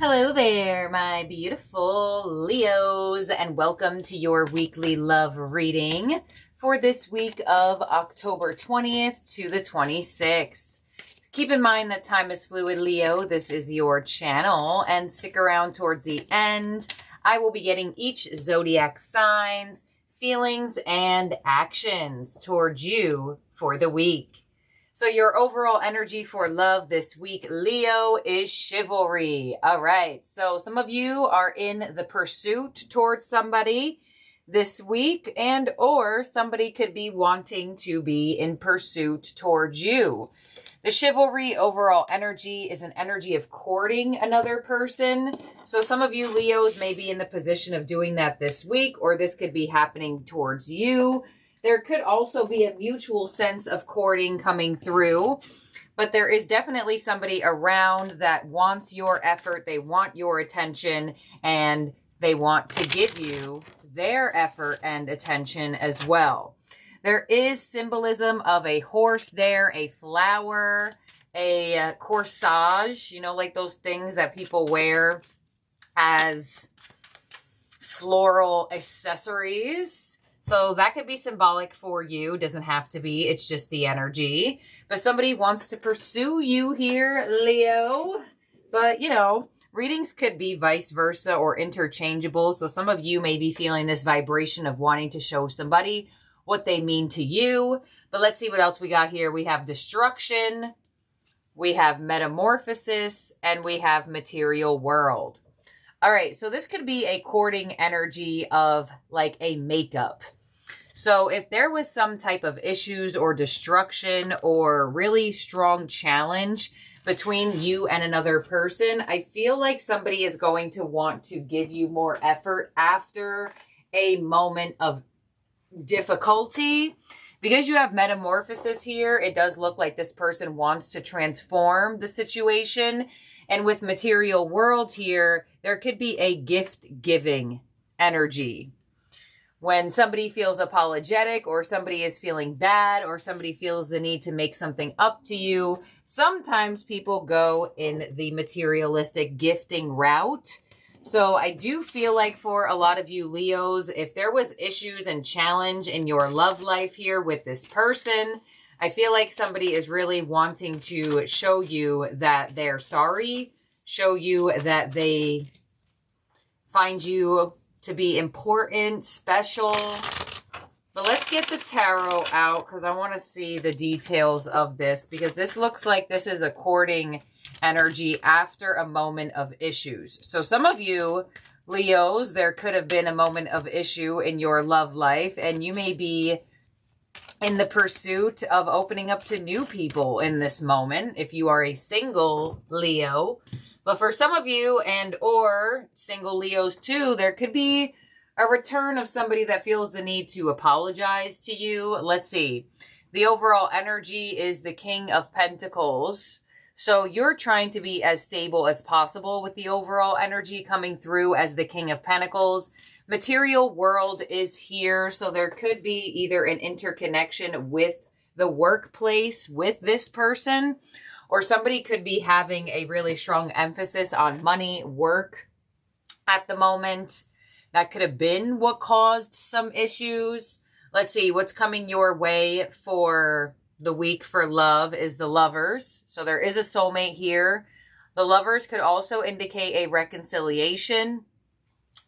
Hello there, my beautiful Leos, and welcome to your weekly love reading for this week of October 20th to the 26th. Keep in mind that time is fluid, Leo. This is your channel, and stick around towards the end. I will be getting each zodiac signs, feelings, and actions towards you for the week. So your overall energy for love this week, Leo, is chivalry. All right. So some of you are in the pursuit towards somebody this week, and or somebody could be wanting to be in pursuit towards you. The chivalry overall energy is an energy of courting another person. So some of you Leos may be in the position of doing that this week, or this could be happening towards you. There could also be a mutual sense of courting coming through, but there is definitely somebody around that wants your effort, they want your attention, and they want to give you their effort and attention as well. There is symbolism of a horse there, a flower, a corsage, you know, like those things that people wear as floral accessories. So that could be symbolic for you. Doesn't have to be. It's just the energy. But somebody wants to pursue you here, Leo. But, you know, readings could be vice versa or interchangeable. So some of you may be feeling this vibration of wanting to show somebody what they mean to you. But let's see what else we got here. We have destruction. We have metamorphosis. And we have material world. All right. So this could be a courting energy of like a makeup. So if there was some type of issues or destruction or really strong challenge between you and another person, I feel like somebody is going to want to give you more effort after a moment of difficulty. Because you have metamorphosis here, it does look like this person wants to transform the situation. And with material world here, there could be a gift-giving energy. When somebody feels apologetic or somebody is feeling bad or somebody feels the need to make something up to you, sometimes people go in the materialistic gifting route. So I do feel like for a lot of you Leos, if there was issues and challenge in your love life here with this person, I feel like somebody is really wanting to show you that they're sorry, show you that they find you to be important, special. But let's get the tarot out because I want to see the details of this, because this looks like this is a courting energy after a moment of issues. So some of you Leos, there could have been a moment of issue in your love life, and you may be in the pursuit of opening up to new people in this moment if you are a single Leo. But for some of you and or single Leos too, there could be a return of somebody that feels the need to apologize to you. Let's see. The overall energy is the King of Pentacles. So you're trying to be as stable as possible with the overall energy coming through as the King of Pentacles. Material world is here, so there could be either an interconnection with the workplace with this person, or somebody could be having a really strong emphasis on money, work at the moment. That could have been what caused some issues. Let's see, what's coming your way for the week for love is the Lovers. So there is a soulmate here. The Lovers could also indicate a reconciliation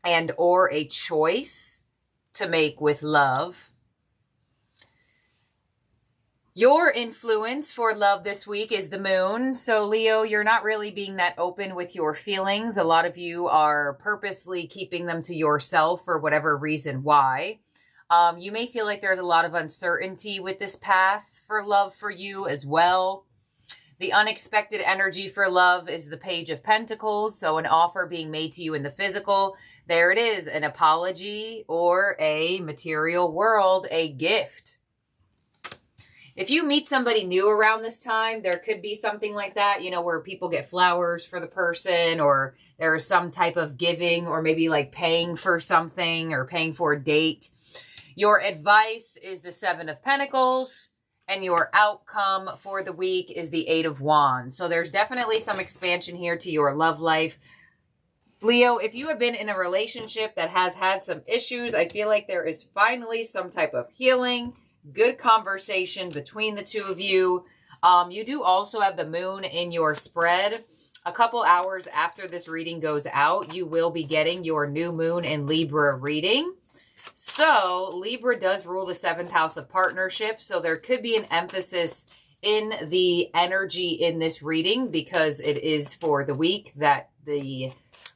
and or a choice to make with love. Your influence for love this week is the Moon. So Leo, you're not really being that open with your feelings. A lot of you are purposely keeping them to yourself for whatever reason why. You may feel like there's a lot of uncertainty with this path for love for you as well. The unexpected energy for love is the Page of Pentacles. So an offer being made to you in the physical. There it is, an apology or a material world, a gift. If you meet somebody new around this time, there could be something like that, you know, where people get flowers for the person, or there is some type of giving, or maybe like paying for something or paying for a date. Your advice is the Seven of Pentacles. And your outcome for the week is the Eight of Wands. So there's definitely some expansion here to your love life. Leo, if you have been in a relationship that has had some issues, I feel like there is finally some type of healing, good conversation between the two of you. You do also have the moon in your spread. A couple hours after this reading goes out, you will be getting your new moon in Libra reading. So Libra does rule the 7th house of partnership. So there could be an emphasis in the energy in this reading because it is for the week that the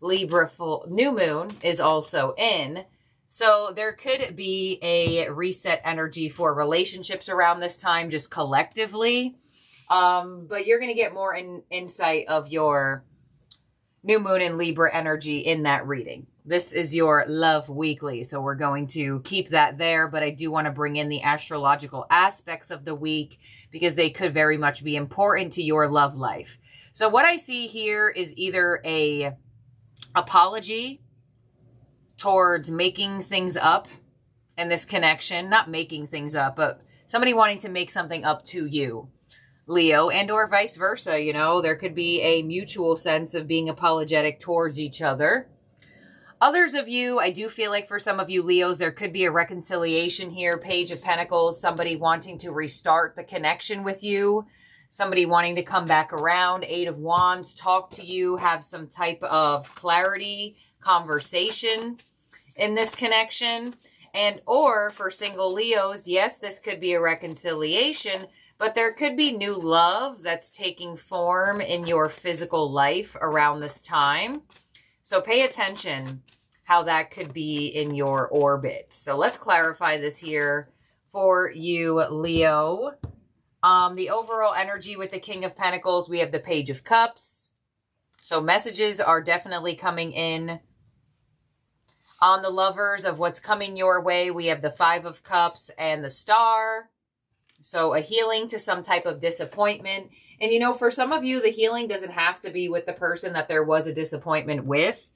Libra full new moon is also in. So there could be a reset energy for relationships around this time, just collectively. But you're going to get more insight of your new moon in Libra energy in that reading. This is your love weekly, so we're going to keep that there, but I do want to bring in the astrological aspects of the week because they could very much be important to your love life. So what I see here is either a apology towards making things up in this connection, not making things up, but somebody wanting to make something up to you, Leo, and or vice versa. You know, there could be a mutual sense of being apologetic towards each other. Others of you, I do feel like for some of you Leos, there could be a reconciliation here. Page of Pentacles, somebody wanting to restart the connection with you. Somebody wanting to come back around. 8 of Wands, talk to you, have some type of clarity, conversation in this connection. And or for single Leos, yes, this could be a reconciliation, but there could be new love that's taking form in your physical life around this time. So pay attention how that could be in your orbit. So let's clarify this here for you, Leo. The overall energy with the King of Pentacles, we have the Page of Cups. So messages are definitely coming in. On the lovers of what's coming your way, we have the 5 of Cups and the Star. So a healing to some type of disappointment. And you know, for some of you, the healing doesn't have to be with the person that there was a disappointment with.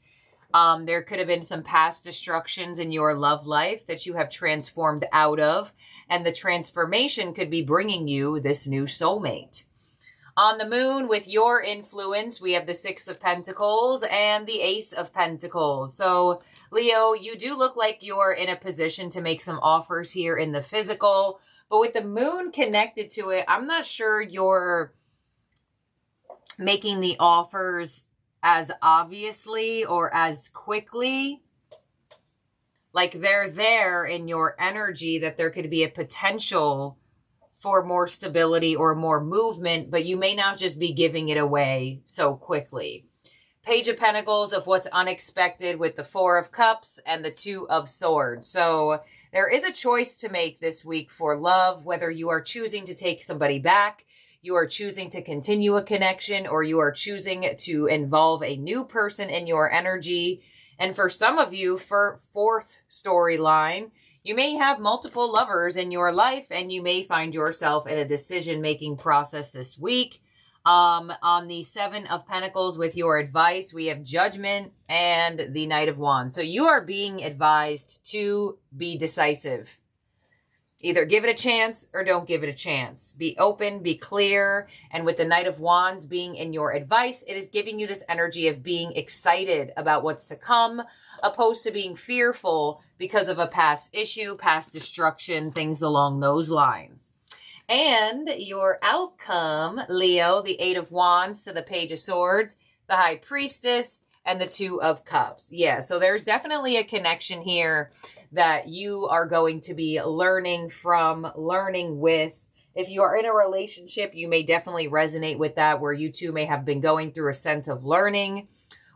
There could have been some past destructions in your love life that you have transformed out of. And the transformation could be bringing you this new soulmate. On the moon, with your influence, we have the 6 of Pentacles and the Ace of Pentacles. So, Leo, you do look like you're in a position to make some offers here in the physical. But with the moon connected to it, I'm not sure you're making the offers as obviously or as quickly. Like they're there in your energy that there could be a potential for more stability or more movement, but you may not just be giving it away so quickly. Page of Pentacles of what's unexpected with the 4 of Cups and the 2 of Swords. So there is a choice to make this week for love, whether you are choosing to take somebody back, you are choosing to continue a connection, or you are choosing to involve a new person in your energy. And for some of you, for 4th storyline, you may have multiple lovers in your life and you may find yourself in a decision-making process this week. On the 7 of Pentacles with your advice, we have Judgment and the Knight of Wands. So you are being advised to be decisive. Either give it a chance or don't give it a chance. Be open, be clear. And with the Knight of Wands being in your advice, it is giving you this energy of being excited about what's to come, opposed to being fearful because of a past issue, past destruction, things along those lines. And your outcome, Leo, the 8 of Wands to the Page of Swords, the High Priestess, and the 2 of Cups. Yeah, so there's definitely a connection here that you are going to be learning from, learning with. If you are in a relationship, you may definitely resonate with that, where you two may have been going through a sense of learning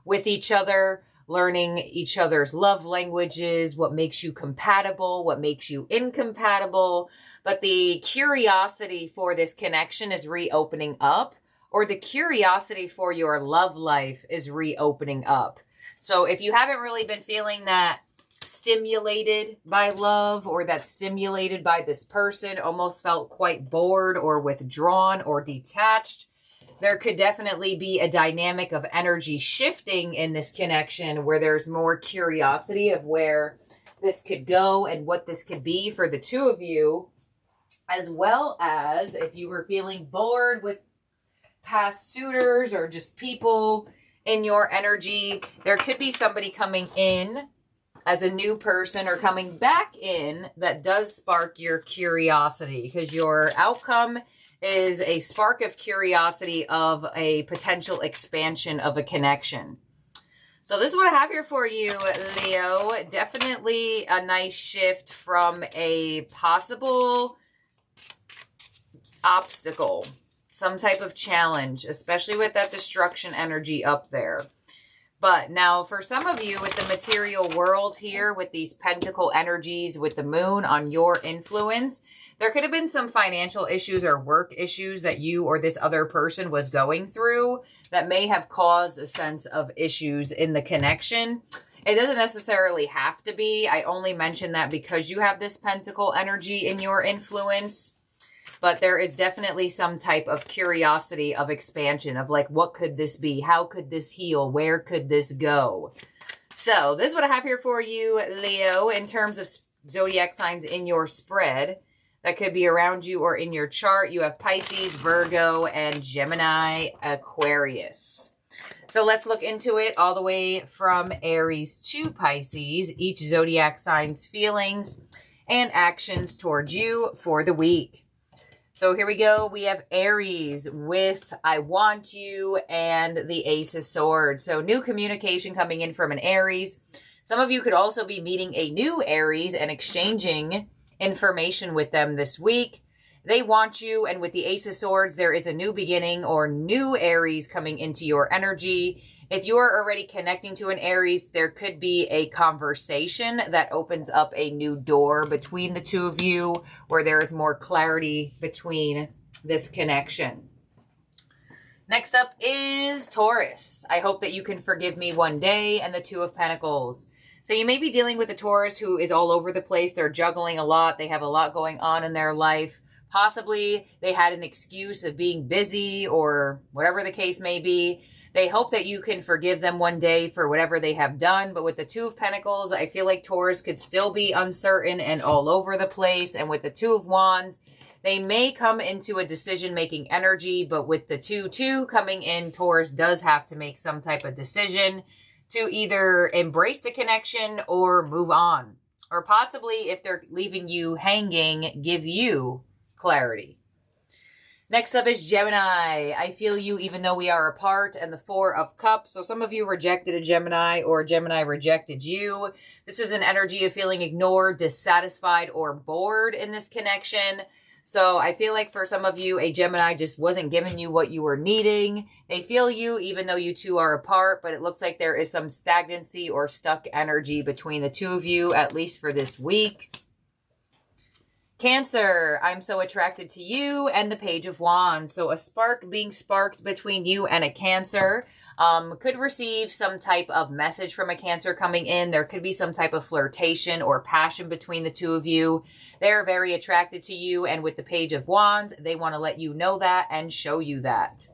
with each other, learning each other's love languages, what makes you compatible, what makes you incompatible. But the curiosity for this connection is reopening up, or the curiosity for your love life is reopening up. So if you haven't really been feeling that stimulated by love, or that stimulated by this person, almost felt quite bored or withdrawn or detached, there could definitely be a dynamic of energy shifting in this connection where there's more curiosity of where this could go and what this could be for the two of you, as well as if you were feeling bored with past suitors or just people in your energy. There could be somebody coming in as a new person or coming back in that does spark your curiosity, because your outcome is a spark of curiosity of a potential expansion of a connection. So this is what I have here for you, Leo. Definitely a nice shift from a possible obstacle, some type of challenge, especially with that destruction energy up there. But now for some of you with the material world here, with these pentacle energies, with the moon on your influence, there could have been some financial issues or work issues that you or this other person was going through that may have caused a sense of issues in the connection. It doesn't necessarily have to be. I only mention that because you have this pentacle energy in your influence. But there is definitely some type of curiosity of expansion of like, what could this be? How could this heal? Where could this go? So this is what I have here for you, Leo, in terms of zodiac signs in your spread. That could be around you or in your chart. You have Pisces, Virgo, and Gemini, Aquarius. So let's look into it all the way from Aries to Pisces, each zodiac sign's feelings and actions towards you for the week. So here we go. We have Aries with I Want You and the Ace of Swords. So new communication coming in from an Aries. Some of you could also be meeting a new Aries and exchanging information with them this week. They want you, and with the Ace of Swords, there is a new beginning or new Aries coming into your energy. If you are already connecting to an Aries, there could be a conversation that opens up a new door between the two of you, where there is more clarity between this connection. Next up is Taurus. I hope that you can forgive me one day, and the Two of Pentacles. So you may be dealing with a Taurus who is all over the place. They're juggling a lot. They have a lot going on in their life. Possibly they had an excuse of being busy or whatever the case may be. They hope that you can forgive them one day for whatever they have done. But with the Two of Pentacles, I feel like Taurus could still be uncertain and all over the place. And with the Two of Wands, they may come into a decision-making energy. But with the 2-2 coming in, Taurus does have to make some type of decision to either embrace the connection or move on. Or possibly, if they're leaving you hanging, give you clarity. Next up is Gemini. I feel you even though we are apart, and the Four of Cups. So some of you rejected a Gemini or Gemini rejected you. This is an energy of feeling ignored, dissatisfied, or bored in this connection. So I feel like for some of you, a Gemini just wasn't giving you what you were needing. They feel you even though you two are apart, but it looks like there is some stagnancy or stuck energy between the two of you, at least for this week. Cancer, I'm so attracted to you, and the Page of Wands. So a spark being sparked between you and a Cancer. Could receive some type of message from a Cancer coming in. There could be some type of flirtation or passion between the two of you. They're very attracted to you, and with the Page of Wands, they want to let you know that and show you that.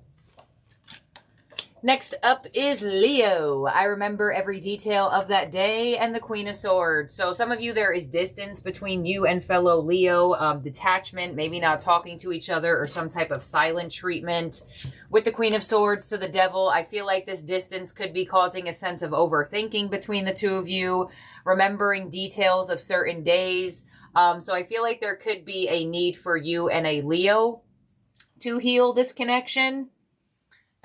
Next up is Leo. I remember every detail of that day, and the Queen of Swords. So some of you, there is distance between you and fellow Leo, detachment, maybe not talking to each other, or some type of silent treatment. With the Queen of Swords to the Devil, I feel like this distance could be causing a sense of overthinking between the two of you, remembering details of certain days. So I feel like there could be a need for you and a Leo to heal this connection,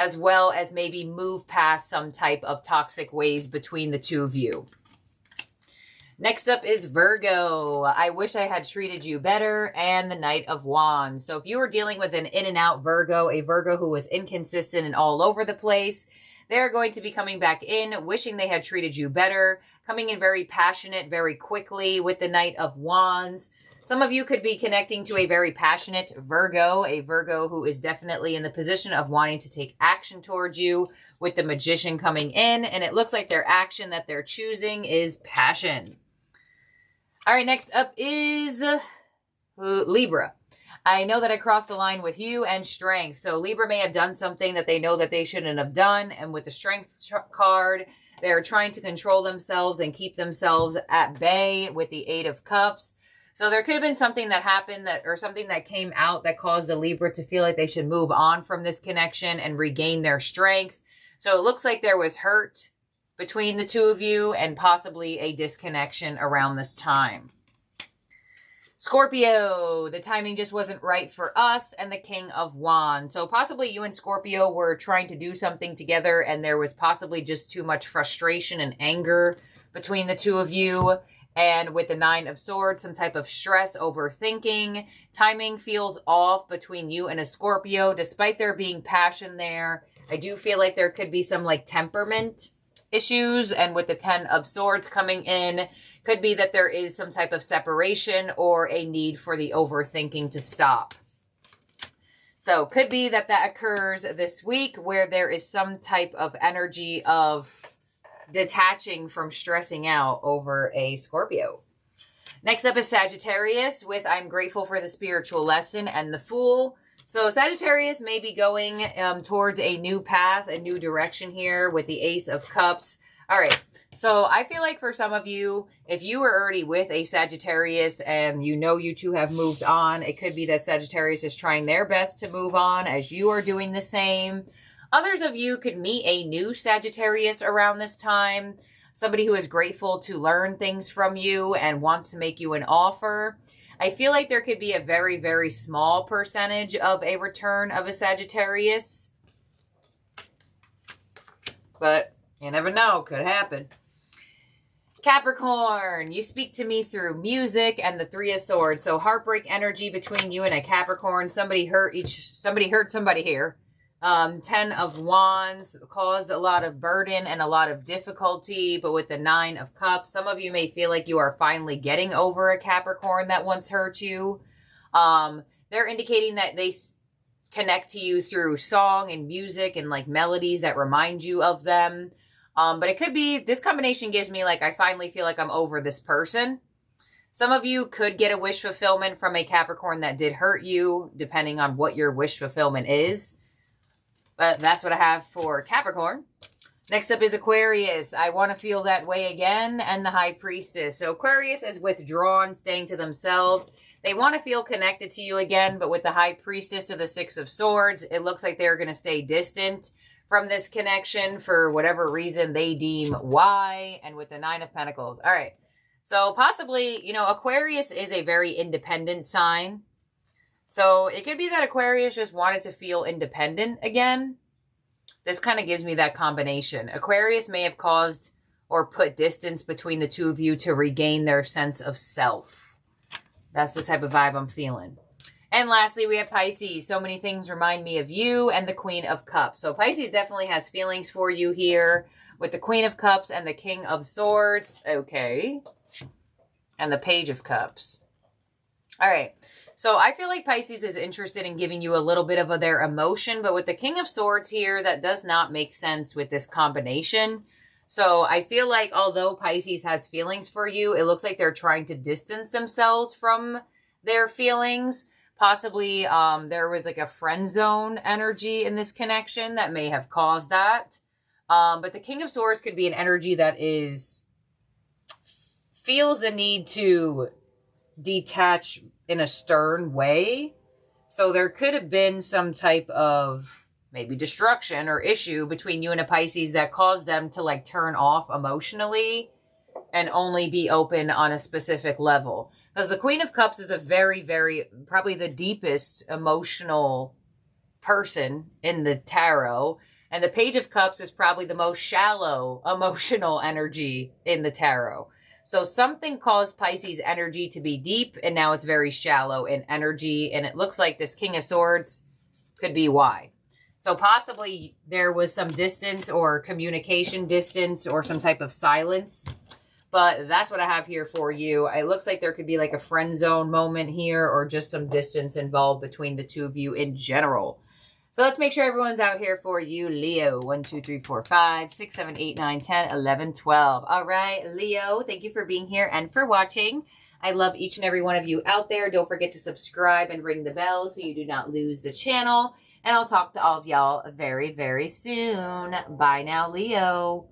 as well as maybe move past some type of toxic ways between the two of you. Next up is Virgo. I wish I had treated you better, and the Knight of Wands. So if you were dealing with an in and out Virgo, a Virgo who was inconsistent and all over the place, they're going to be coming back in, wishing they had treated you better, coming in very passionate, very quickly with the Knight of Wands. Some of you could be connecting to a very passionate Virgo, a Virgo who is definitely in the position of wanting to take action towards you, with the Magician coming in, and it looks like their action that they're choosing is passion. All right, next up is Libra. I know that I crossed the line with you, and Strength. So Libra may have done something that they know that they shouldn't have done, and with the Strength card, they're trying to control themselves and keep themselves at bay with the Eight of Cups. So there could have been something that happened or something that came out that caused the Libra to feel like they should move on from this connection and regain their strength. So it looks like there was hurt between the two of you and possibly a disconnection around this time. Scorpio, the timing just wasn't right for us, and the King of Wands. So possibly you and Scorpio were trying to do something together, and there was possibly just too much frustration and anger between the two of you. And with the Nine of Swords, some type of stress, overthinking. Timing feels off between you and a Scorpio, despite there being passion there. I do feel like there could be some like temperament issues, and with the Ten of Swords coming in, could be that there is some type of separation or a need for the overthinking to stop. So could be that that occurs this week, where there is some type of energy of detaching from stressing out over a Scorpio. Next up is Sagittarius with I'm grateful for the spiritual lesson and the Fool. So Sagittarius may be going towards a new path, a new direction here with the Ace of Cups. All right. So I feel like for some of you, if you were already with a Sagittarius and you know you two have moved on, it could be that Sagittarius is trying their best to move on as you are doing the same. Others of you could meet a new Sagittarius around this time. Somebody who is grateful to learn things from you and wants to make you an offer. I feel like there could be a very, very small percentage of a return of a Sagittarius. But you never know. Could happen. Capricorn, you speak to me through music and the Three of Swords. So heartbreak energy between you and a Capricorn. Somebody hurt somebody here. Ten of Wands caused a lot of burden and a lot of difficulty, but with the Nine of Cups, some of you may feel like you are finally getting over a Capricorn that once hurt you. They're indicating that they connect to you through song and music and like melodies that remind you of them. But it could be, this combination gives me like, I finally feel like I'm over this person. Some of you could get a wish fulfillment from a Capricorn that did hurt you, depending on what your wish fulfillment is. But that's what I have for Capricorn. Next up is Aquarius. I want to feel that way again. And the High Priestess. So Aquarius is withdrawn, staying to themselves. They want to feel connected to you again. But with the High Priestess of the Six of Swords, it looks like they're going to stay distant from this connection for whatever reason they deem why. And with the Nine of Pentacles. All right. So possibly, you know, Aquarius is a very independent sign. So it could be that Aquarius just wanted to feel independent again. This kind of gives me that combination. Aquarius may have caused or put distance between the two of you to regain their sense of self. That's the type of vibe I'm feeling. And lastly, we have Pisces. So many things remind me of you and the Queen of Cups. So Pisces definitely has feelings for you here with the Queen of Cups and the King of Swords. Okay. And the Page of Cups. All right. So I feel like Pisces is interested in giving you a little bit of their emotion, but with the King of Swords here, that does not make sense with this combination. So I feel like although Pisces has feelings for you, it looks like they're trying to distance themselves from their feelings. Possibly there was like a friend zone energy in this connection that may have caused that. But the King of Swords could be an energy that feels the need to detach in a stern way. So there could have been some type of maybe destruction or issue between you and a Pisces that caused them to like turn off emotionally and only be open on a specific level. Because the Queen of Cups is a very, very, probably the deepest emotional person in the tarot. And the Page of Cups is probably the most shallow emotional energy in the tarot. So something caused Pisces energy to be deep, and now it's very shallow in energy. And it looks like this King of Swords could be why. So possibly there was some distance or communication distance or some type of silence. But that's what I have here for you. It looks like there could be like a friend zone moment here or just some distance involved between the two of you in general. So let's make sure everyone's out here for you, Leo. 1, 2, 3, 4, 5, 6, 7, 8, 9, 10, 11, 12. All right, Leo, thank you for being here and for watching. I love each and every one of you out there. Don't forget to subscribe and ring the bell so you do not lose the channel. And I'll talk to all of y'all very, very soon. Bye now, Leo.